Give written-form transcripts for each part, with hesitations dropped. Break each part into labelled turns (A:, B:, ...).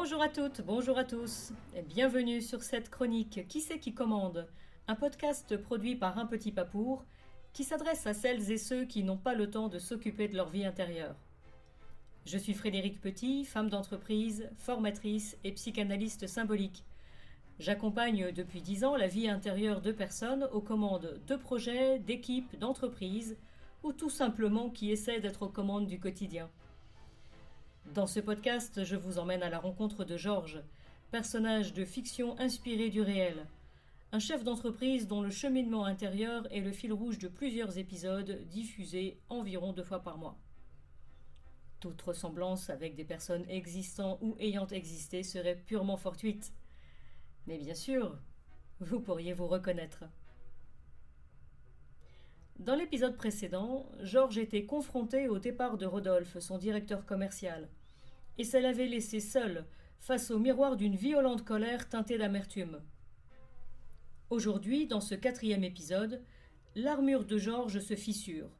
A: Bonjour à toutes, bonjour à tous, et bienvenue sur cette chronique Qui c'est qui commande, un podcast produit par Un Petit Papour qui s'adresse à celles et ceux qui n'ont pas le temps de s'occuper de leur vie intérieure. Je suis Frédérique Petit, femme d'entreprise, formatrice et psychanalyste symbolique. J'accompagne depuis 10 ans la vie intérieure de personnes aux commandes de projets, d'équipes, d'entreprises ou tout simplement qui essaient d'être aux commandes du quotidien. Dans ce podcast, je vous emmène à la rencontre de Georges, personnage de fiction inspiré du réel. Un chef d'entreprise dont le cheminement intérieur est le fil rouge de plusieurs épisodes diffusés environ 2 fois par mois. Toute ressemblance avec des personnes existant ou ayant existé serait purement fortuite. Mais bien sûr, vous pourriez vous reconnaître. Dans l'épisode précédent, Georges était confronté au départ de Rodolphe, son directeur commercial, et ça l'avait laissé seul face au miroir d'une violente colère teintée d'amertume. Aujourd'hui, dans ce 4e épisode, l'armure de Georges se fissure.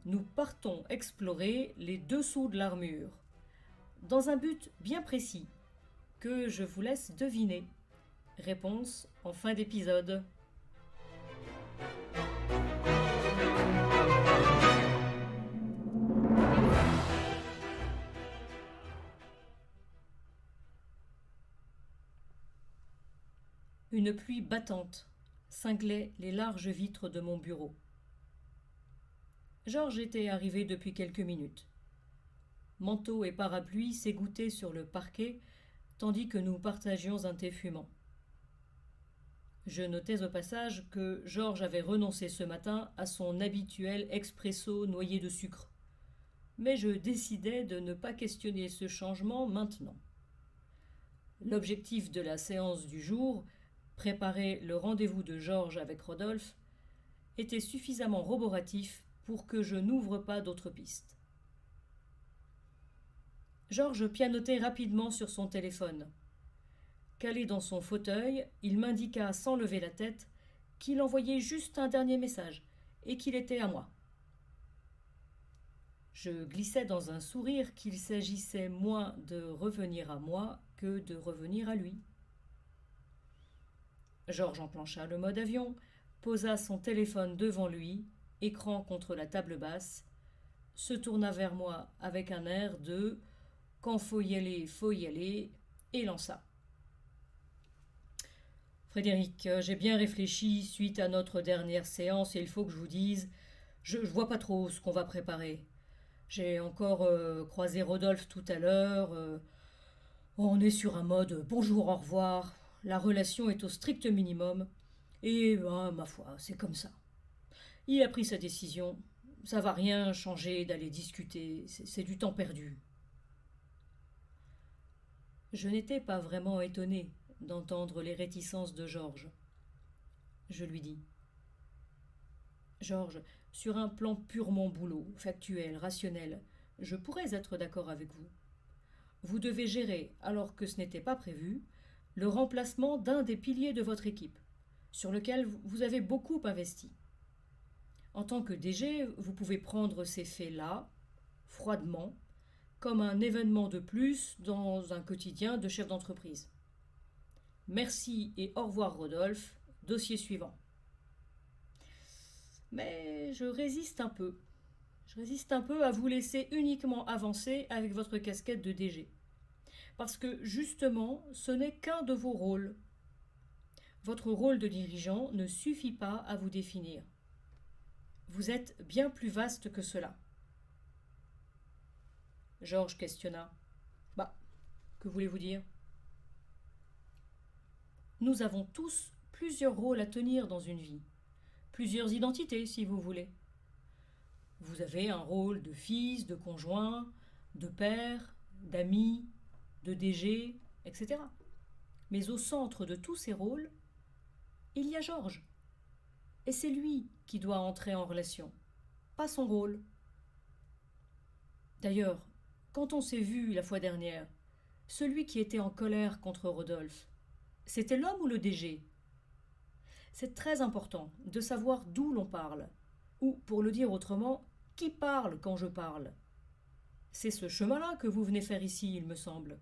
A: Nous partons explorer les dessous de l'armure, dans un but bien précis, que je vous laisse deviner. Réponse en fin d'épisode. Une pluie battante cinglait les larges vitres de mon bureau. Georges était arrivé depuis quelques minutes. Manteau et parapluie s'égouttaient sur le parquet, tandis que nous partagions un thé fumant. Je notais au passage que Georges avait renoncé ce matin à son habituel expresso noyé de sucre. Mais je décidai de ne pas questionner ce changement maintenant. L'objectif de la séance du jour, préparer le rendez-vous de Georges avec Rodolphe, était suffisamment roboratif pour que je n'ouvre pas d'autres pistes. Georges pianotait rapidement sur son téléphone. Calé dans son fauteuil, il m'indiqua sans lever la tête qu'il envoyait juste un dernier message et qu'il était à moi. Je glissais dans un sourire qu'il s'agissait moins de revenir à moi que de revenir à lui. Georges enclencha le mode avion, posa son téléphone devant lui, écran contre la table basse, se tourna vers moi avec un air de « quand faut y aller » et lança. Frédéric, j'ai bien réfléchi suite à notre dernière séance et il faut que je vous dise, je vois pas trop ce qu'on va préparer. J'ai encore croisé Rodolphe tout à l'heure. On est sur un mode bonjour, au revoir. La relation est au strict minimum. Et ma foi, c'est comme ça. Il a pris sa décision. Ça va rien changer d'aller discuter. C'est du temps perdu. Je n'étais pas vraiment étonné d'entendre les réticences de Georges. Je lui dis « Georges, sur un plan purement boulot, factuel, rationnel, je pourrais être d'accord avec vous. Vous devez gérer, alors que ce n'était pas prévu, le remplacement d'un des piliers de votre équipe, sur lequel vous avez beaucoup investi. En tant que DG, vous pouvez prendre ces faits-là, froidement, comme un événement de plus dans un quotidien de chef d'entreprise. Merci et au revoir Rodolphe, dossier suivant. Mais je résiste un peu. Je résiste un peu à vous laisser uniquement avancer avec votre casquette de DG. Parce que justement, ce n'est qu'un de vos rôles. Votre rôle de dirigeant ne suffit pas à vous définir. Vous êtes bien plus vaste que cela. Georges questionna. Que voulez-vous dire ? Nous avons tous plusieurs rôles à tenir dans une vie. Plusieurs identités, si vous voulez. Vous avez un rôle de fils, de conjoint, de père, d'ami, de DG, etc. Mais au centre de tous ces rôles, il y a Georges. Et c'est lui qui doit entrer en relation, pas son rôle. D'ailleurs, quand on s'est vu la fois dernière, celui qui était en colère contre Rodolphe, c'était l'homme ou le DG ? C'est très important de savoir d'où l'on parle, ou, pour le dire autrement, qui parle quand je parle. C'est ce chemin-là que vous venez faire ici, il me semble.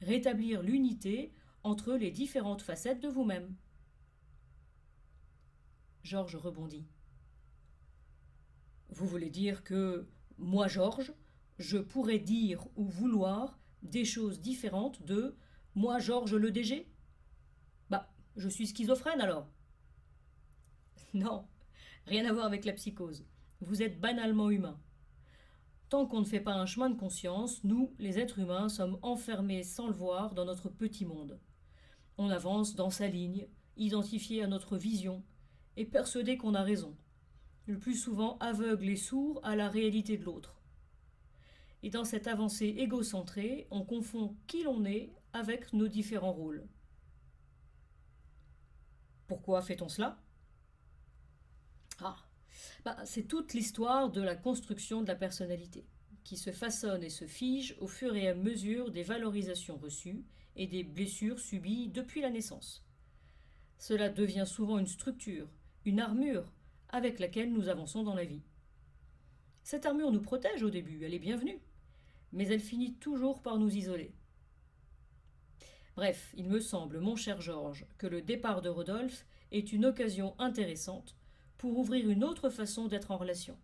A: rétablir l'unité entre les différentes facettes de vous-même. Georges rebondit. Vous voulez dire que, moi Georges, je pourrais dire ou vouloir des choses différentes de moi Georges le DG ? Bah, je suis schizophrène alors. Non, rien à voir avec la psychose. Vous êtes banalement humain. Tant qu'on ne fait pas un chemin de conscience, nous, les êtres humains, sommes enfermés sans le voir dans notre petit monde. On avance dans sa ligne, identifié à notre vision, et persuadé qu'on a raison. Le plus souvent aveugle et sourd à la réalité de l'autre. Et dans cette avancée égocentrée, on confond qui l'on est avec nos différents rôles. Pourquoi fait-on cela ? C'est toute l'histoire de la construction de la personnalité, qui se façonne et se fige au fur et à mesure des valorisations reçues et des blessures subies depuis la naissance. Cela devient souvent une structure, une armure avec laquelle nous avançons dans la vie. Cette armure nous protège au début, elle est bienvenue, mais elle finit toujours par nous isoler. Bref, il me semble, mon cher Georges, que le départ de Rodolphe est une occasion intéressante pour ouvrir une autre façon d'être en relation.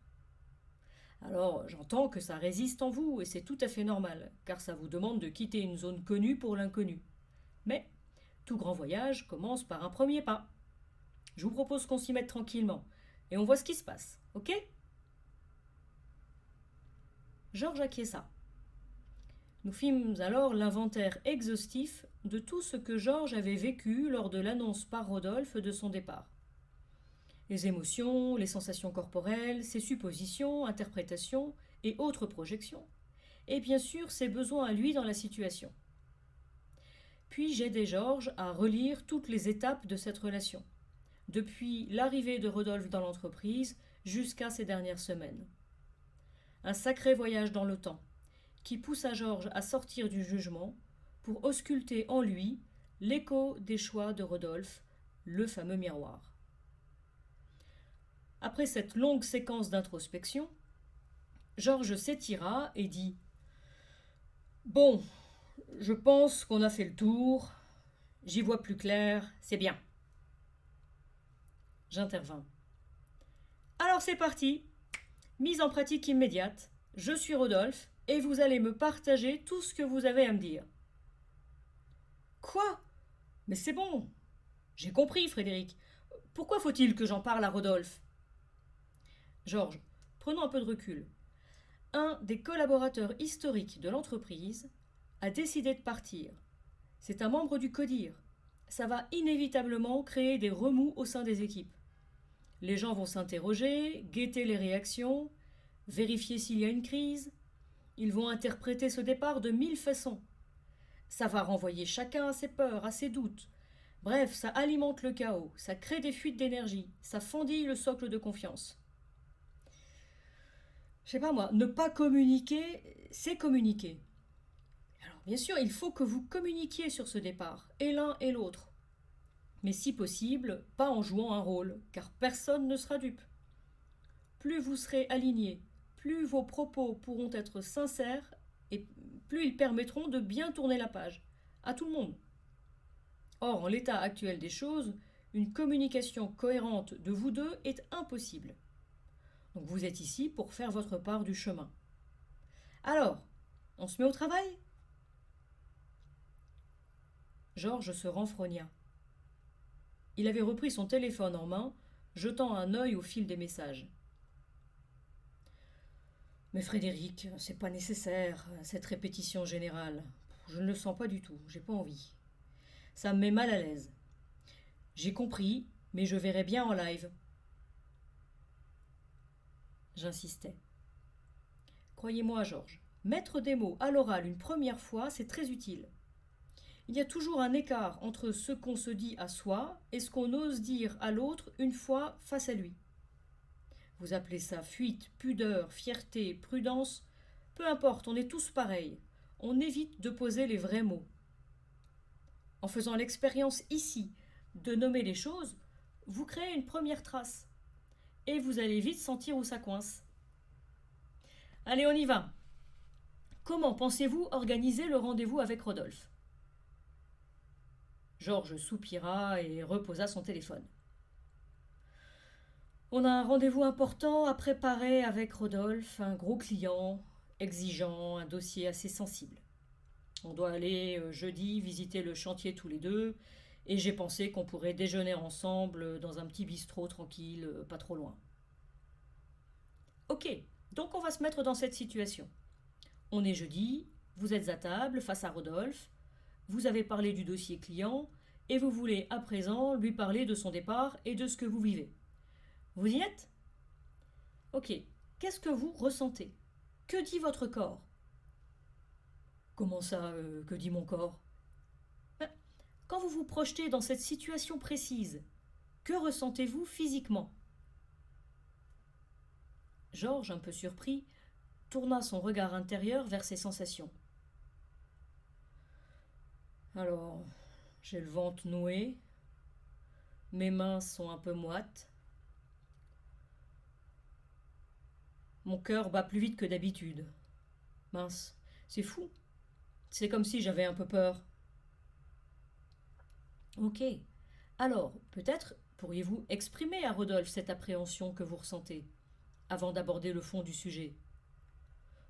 A: Alors, j'entends que ça résiste en vous, et c'est tout à fait normal, car ça vous demande de quitter une zone connue pour l'inconnu. Mais tout grand voyage commence par un premier pas. Je vous propose qu'on s'y mette tranquillement, et on voit ce qui se passe, ok ? Georges acquiesça. Nous fîmes alors l'inventaire exhaustif de tout ce que Georges avait vécu lors de l'annonce par Rodolphe de son départ. Les émotions, les sensations corporelles, ses suppositions, interprétations et autres projections, et bien sûr ses besoins à lui dans la situation. Puis j'aidai Georges à relire toutes les étapes de cette relation, depuis l'arrivée de Rodolphe dans l'entreprise jusqu'à ces dernières semaines. Un sacré voyage dans le temps, qui poussa Georges à sortir du jugement pour ausculter en lui l'écho des choix de Rodolphe, le fameux miroir. Après cette longue séquence d'introspection, Georges s'étira et dit « Bon, je pense qu'on a fait le tour, j'y vois plus clair, c'est bien. » J'intervins. « Alors c'est parti, mise en pratique immédiate, je suis Rodolphe et vous allez me partager tout ce que vous avez à me dire. » Quoi ? Mais c'est bon. J'ai compris, Frédéric. Pourquoi faut-il que j'en parle à Rodolphe ? Georges, prenons un peu de recul. Un des collaborateurs historiques de l'entreprise a décidé de partir. C'est un membre du CODIR. Ça va inévitablement créer des remous au sein des équipes. Les gens vont s'interroger, guetter les réactions, vérifier s'il y a une crise. Ils vont interpréter ce départ de 1000 façons. Ça va renvoyer chacun à ses peurs, à ses doutes. Bref, ça alimente le chaos, ça crée des fuites d'énergie, ça fendille le socle de confiance. Je sais pas moi, ne pas communiquer, c'est communiquer. Alors bien sûr, il faut que vous communiquiez sur ce départ, et l'un et l'autre. Mais si possible, pas en jouant un rôle, car personne ne sera dupe. Plus vous serez alignés, plus vos propos pourront être sincères, et plus ils permettront de bien tourner la page, à tout le monde. Or, en l'état actuel des choses, une communication cohérente de vous deux est impossible. Donc vous êtes ici pour faire votre part du chemin. Alors, on se met au travail ? Georges se renfrogna. Il avait repris son téléphone en main, jetant un œil au fil des messages. Mais Frédéric, c'est pas nécessaire, cette répétition générale. Je ne le sens pas du tout, j'ai pas envie. Ça me met mal à l'aise. J'ai compris, mais je verrai bien en live. J'insistais. Croyez-moi, Georges, mettre des mots à l'oral une première fois, c'est très utile. Il y a toujours un écart entre ce qu'on se dit à soi et ce qu'on ose dire à l'autre une fois face à lui. Vous appelez ça fuite, pudeur, fierté, prudence, peu importe, on est tous pareils. On évite de poser les vrais mots. En faisant l'expérience ici de nommer les choses, vous créez une première trace. Et vous allez vite sentir où ça coince. Allez, on y va. Comment pensez-vous organiser le rendez-vous avec Rodolphe ? Georges soupira et reposa son téléphone. On a un rendez-vous important à préparer avec Rodolphe, un gros client, exigeant, un dossier assez sensible. On doit aller jeudi visiter le chantier tous les deux, et j'ai pensé qu'on pourrait déjeuner ensemble dans un petit bistrot tranquille, pas trop loin. Ok, donc on va se mettre dans cette situation. On est jeudi, vous êtes à table face à Rodolphe, vous avez parlé du dossier client, et vous voulez à présent lui parler de son départ et de ce que vous vivez. Vous y êtes? Ok, qu'est-ce que vous ressentez? Que dit votre corps? Comment ça, que dit mon corps? Ben, quand vous vous projetez dans cette situation précise, que ressentez-vous physiquement? Georges, un peu surpris, tourna son regard intérieur vers ses sensations. Alors, j'ai le ventre noué, mes mains sont un peu moites, mon cœur bat plus vite que d'habitude. Mince, c'est fou. C'est comme si j'avais un peu peur. Ok. Alors, peut-être pourriez-vous exprimer à Rodolphe cette appréhension que vous ressentez, avant d'aborder le fond du sujet.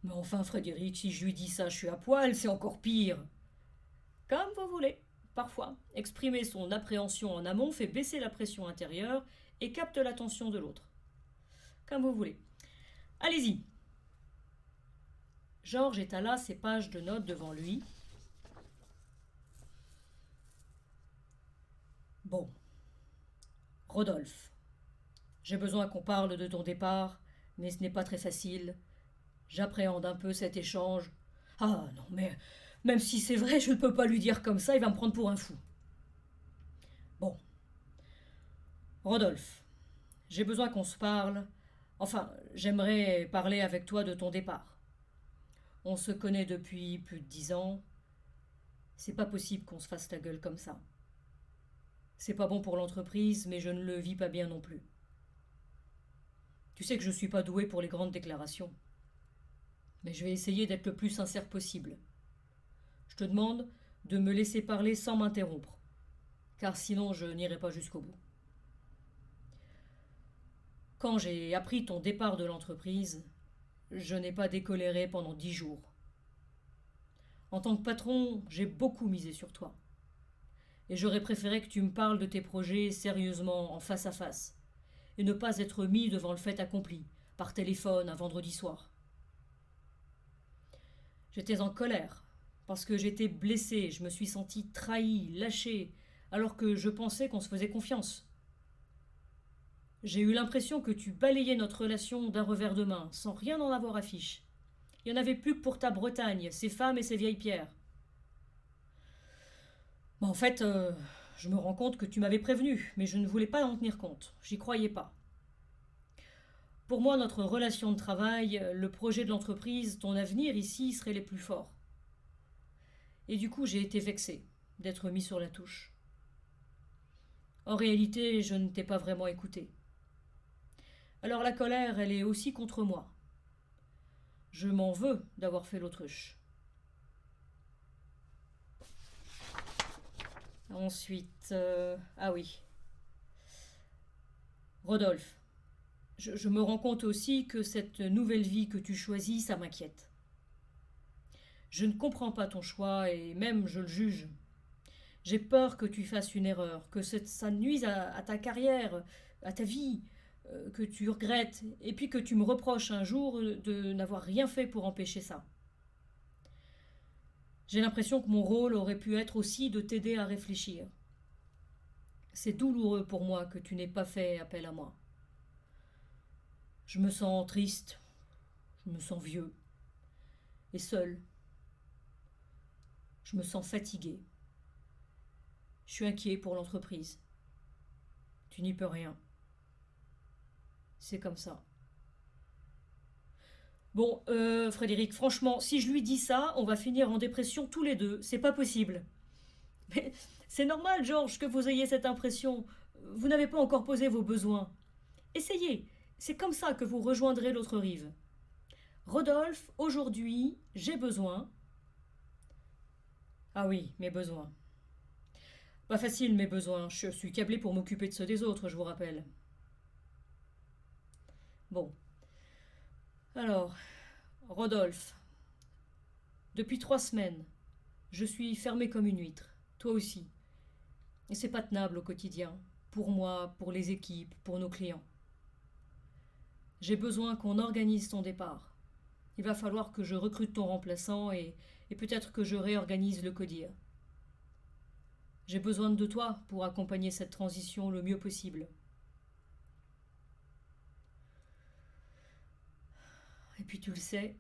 A: Mais enfin, Frédéric, si je lui dis ça, je suis à poil, c'est encore pire. Comme vous voulez. Parfois, exprimer son appréhension en amont fait baisser la pression intérieure et capte l'attention de l'autre. Comme vous voulez. Allez-y. Georges étala ses pages de notes devant lui. Bon. Rodolphe, j'ai besoin qu'on parle de ton départ, mais ce n'est pas très facile. J'appréhende un peu cet échange. Ah non, mais même si c'est vrai, je ne peux pas lui dire comme ça, il va me prendre pour un fou. Bon. Rodolphe, j'ai besoin qu'on se parle. Enfin, j'aimerais parler avec toi de ton départ. On se connaît depuis plus de 10 ans. C'est pas possible qu'on se fasse la gueule comme ça. C'est pas bon pour l'entreprise, mais je ne le vis pas bien non plus. Tu sais que je suis pas doué pour les grandes déclarations. Mais je vais essayer d'être le plus sincère possible. Je te demande de me laisser parler sans m'interrompre, car sinon je n'irai pas jusqu'au bout. Quand j'ai appris ton départ de l'entreprise, je n'ai pas décoléré pendant 10 jours. En tant que patron, j'ai beaucoup misé sur toi. Et j'aurais préféré que tu me parles de tes projets sérieusement, en face à face, et ne pas être mis devant le fait accompli, par téléphone un vendredi soir. J'étais en colère, parce que j'étais blessée, je me suis sentie trahie, lâchée, alors que je pensais qu'on se faisait confiance. J'ai eu l'impression que tu balayais notre relation d'un revers de main, sans rien en avoir à fiche. Il n'y en avait plus que pour ta Bretagne, ses femmes et ses vieilles pierres. En fait, je me rends compte que tu m'avais prévenu, mais je ne voulais pas en tenir compte. J'y croyais pas. Pour moi, notre relation de travail, le projet de l'entreprise, ton avenir ici seraient les plus forts. Et du coup, j'ai été vexée d'être mis sur la touche. En réalité, je ne t'ai pas vraiment écouté. Alors la colère, elle est aussi contre moi. Je m'en veux d'avoir fait l'autruche. Ensuite, ah oui. Rodolphe, je me rends compte aussi que cette nouvelle vie que tu choisis, ça m'inquiète. Je ne comprends pas ton choix et même je le juge. J'ai peur que tu fasses une erreur, que ça nuise à ta carrière, à ta vie, que tu regrettes, et puis que tu me reproches un jour de n'avoir rien fait pour empêcher ça. J'ai l'impression que mon rôle aurait pu être aussi de t'aider à réfléchir. C'est douloureux pour moi que tu n'aies pas fait appel à moi. Je me sens triste, je me sens vieux, et seul. Je me sens fatigué. Je suis inquiet pour l'entreprise. Tu n'y peux rien. C'est comme ça. Bon, Frédéric, franchement, si je lui dis ça, on va finir en dépression tous les deux. C'est pas possible. Mais c'est normal, Georges, que vous ayez cette impression. Vous n'avez pas encore posé vos besoins. Essayez. C'est comme ça que vous rejoindrez l'autre rive. Rodolphe, aujourd'hui, j'ai besoin. Ah oui, mes besoins. Pas facile mes besoins, je suis câblé pour m'occuper de ceux des autres, je vous rappelle. Bon. Alors, Rodolphe, depuis 3 semaines, je suis fermé comme une huître. Toi aussi. Et c'est pas tenable au quotidien. Pour moi, pour les équipes, pour nos clients. J'ai besoin qu'on organise ton départ. Il va falloir que je recrute ton remplaçant et peut-être que je réorganise le CODIR. J'ai besoin de toi pour accompagner cette transition le mieux possible. Et puis tu le sais,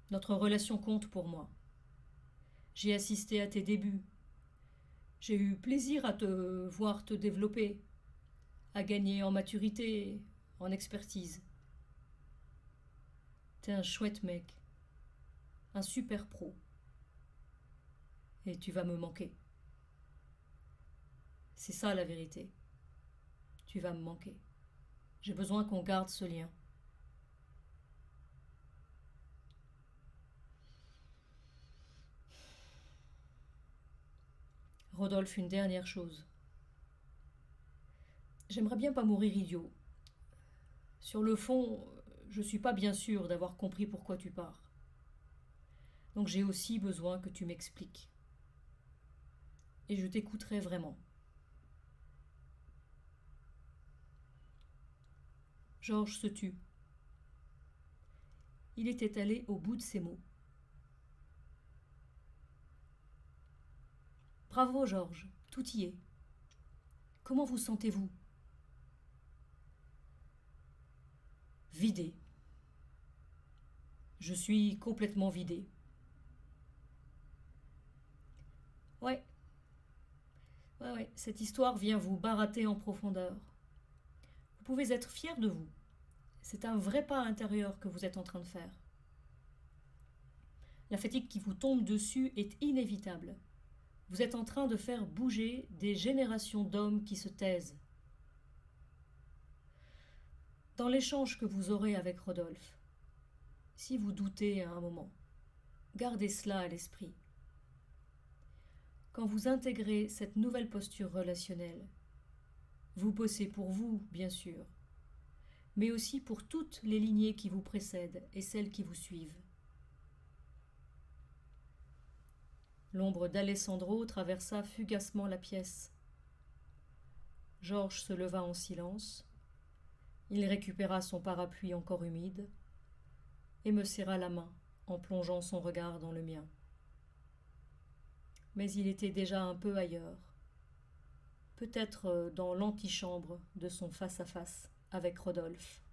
A: notre relation compte pour moi. J'ai assisté à tes débuts. J'ai eu plaisir à te voir te développer, à gagner en maturité, en expertise. T'es un chouette mec, un super pro. Et tu vas me manquer. C'est ça la vérité. Tu vas me manquer. J'ai besoin qu'on garde ce lien. Rodolphe, une dernière chose. J'aimerais bien pas mourir idiot. Sur le fond, je suis pas bien sûre d'avoir compris pourquoi tu pars. Donc j'ai aussi besoin que tu m'expliques. Et je t'écouterai vraiment. Georges se tut. Il était allé au bout de ses mots. Bravo, Georges, tout y est. Comment vous sentez-vous? Vidé. Je suis complètement vidé. Ouais. Ouais, cette histoire vient vous barater en profondeur. Vous pouvez être fier de vous. C'est un vrai pas intérieur que vous êtes en train de faire. La fatigue qui vous tombe dessus est inévitable. Vous êtes en train de faire bouger des générations d'hommes qui se taisent. Dans l'échange que vous aurez avec Rodolphe, si vous doutez à un moment, gardez cela à l'esprit. Quand vous intégrez cette nouvelle posture relationnelle, vous bossez pour vous, bien sûr, mais aussi pour toutes les lignées qui vous précèdent et celles qui vous suivent. L'ombre d'Alessandro traversa fugacement la pièce. Georges se leva en silence. Il récupéra son parapluie encore humide et me serra la main en plongeant son regard dans le mien. Mais il était déjà un peu ailleurs, peut-être dans l'antichambre de son face-à-face avec Rodolphe.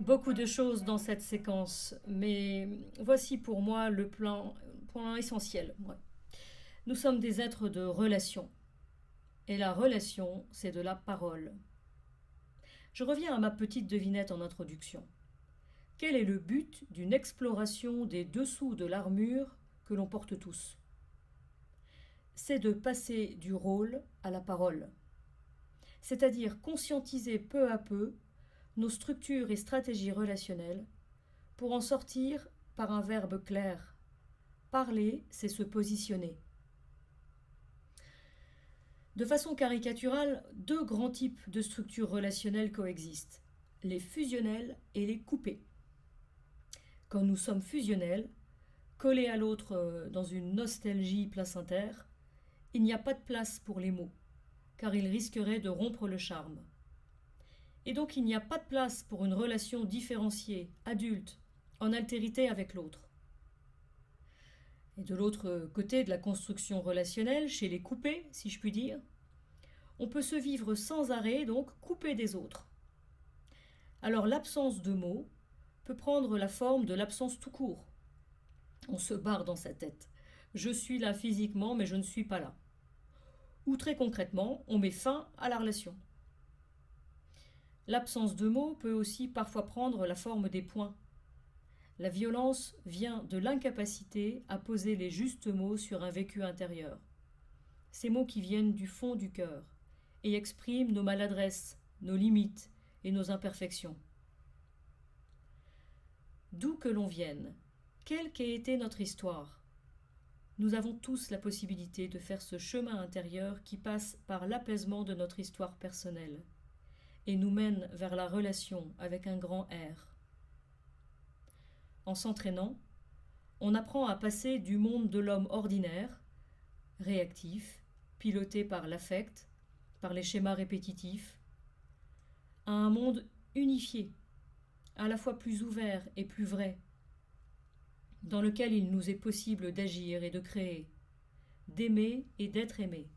A: Beaucoup de choses dans cette séquence, mais voici pour moi le point essentiel. Ouais. Nous sommes des êtres de relation. Et la relation, c'est de la parole. Je reviens à ma petite devinette en introduction. Quel est le but d'une exploration des dessous de l'armure que l'on porte tous? C'est de passer du rôle à la parole. C'est-à-dire conscientiser peu à peu nos structures et stratégies relationnelles pour en sortir par un verbe clair. Parler, c'est se positionner. De façon caricaturale, deux grands types de structures relationnelles coexistent, les fusionnelles et les coupées. Quand nous sommes fusionnels, collés à l'autre dans une nostalgie placentaire, il n'y a pas de place pour les mots, car ils risqueraient de rompre le charme. Et donc il n'y a pas de place pour une relation différenciée, adulte, en altérité avec l'autre. Et de l'autre côté de la construction relationnelle, chez les coupés, si je puis dire, on peut se vivre sans arrêt, donc coupé des autres. Alors l'absence de mots peut prendre la forme de l'absence tout court. On se barre dans sa tête. Je suis là physiquement, mais je ne suis pas là. Ou très concrètement, on met fin à la relation. L'absence de mots peut aussi parfois prendre la forme des points. La violence vient de l'incapacité à poser les justes mots sur un vécu intérieur. Ces mots qui viennent du fond du cœur et exprime nos maladresses, nos limites et nos imperfections. D'où que l'on vienne, quelle qu'ait été notre histoire, nous avons tous la possibilité de faire ce chemin intérieur qui passe par l'apaisement de notre histoire personnelle et nous mène vers la relation avec un grand R. En s'entraînant, on apprend à passer du monde de l'homme ordinaire, réactif, piloté par l'affect, par les schémas répétitifs, à un monde unifié, à la fois plus ouvert et plus vrai, dans lequel il nous est possible d'agir et de créer, d'aimer et d'être aimé.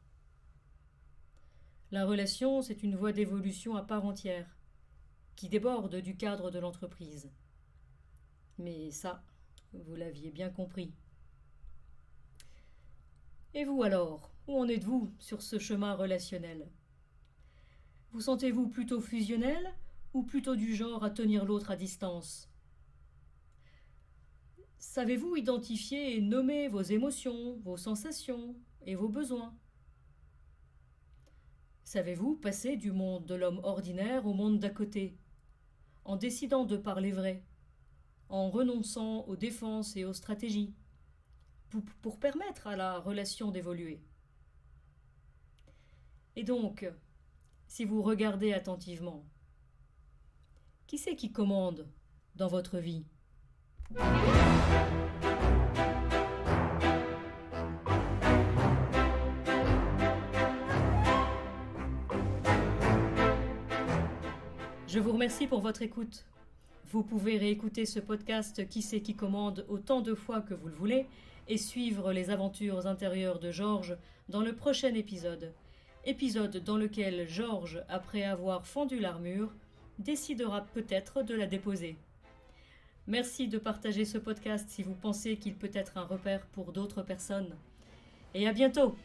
A: La relation, c'est une voie d'évolution à part entière, qui déborde du cadre de l'entreprise. Mais ça, vous l'aviez bien compris. Et vous alors, où en êtes-vous sur ce chemin relationnel ? Vous sentez-vous plutôt fusionnel ou plutôt du genre à tenir l'autre à distance ? Savez-vous identifier et nommer vos émotions, vos sensations et vos besoins ? Savez-vous passer du monde de l'homme ordinaire au monde d'à côté, en décidant de parler vrai, en renonçant aux défenses et aux stratégies, pour permettre à la relation d'évoluer ? Et donc, si vous regardez attentivement, qui c'est qui commande dans votre vie ? Je vous remercie pour votre écoute. Vous pouvez réécouter ce podcast Qui c'est qui commande autant de fois que vous le voulez et suivre les aventures intérieures de Georges dans le prochain épisode. Épisode dans lequel Georges, après avoir fendu l'armure, décidera peut-être de la déposer. Merci de partager ce podcast si vous pensez qu'il peut être un repère pour d'autres personnes. Et à bientôt!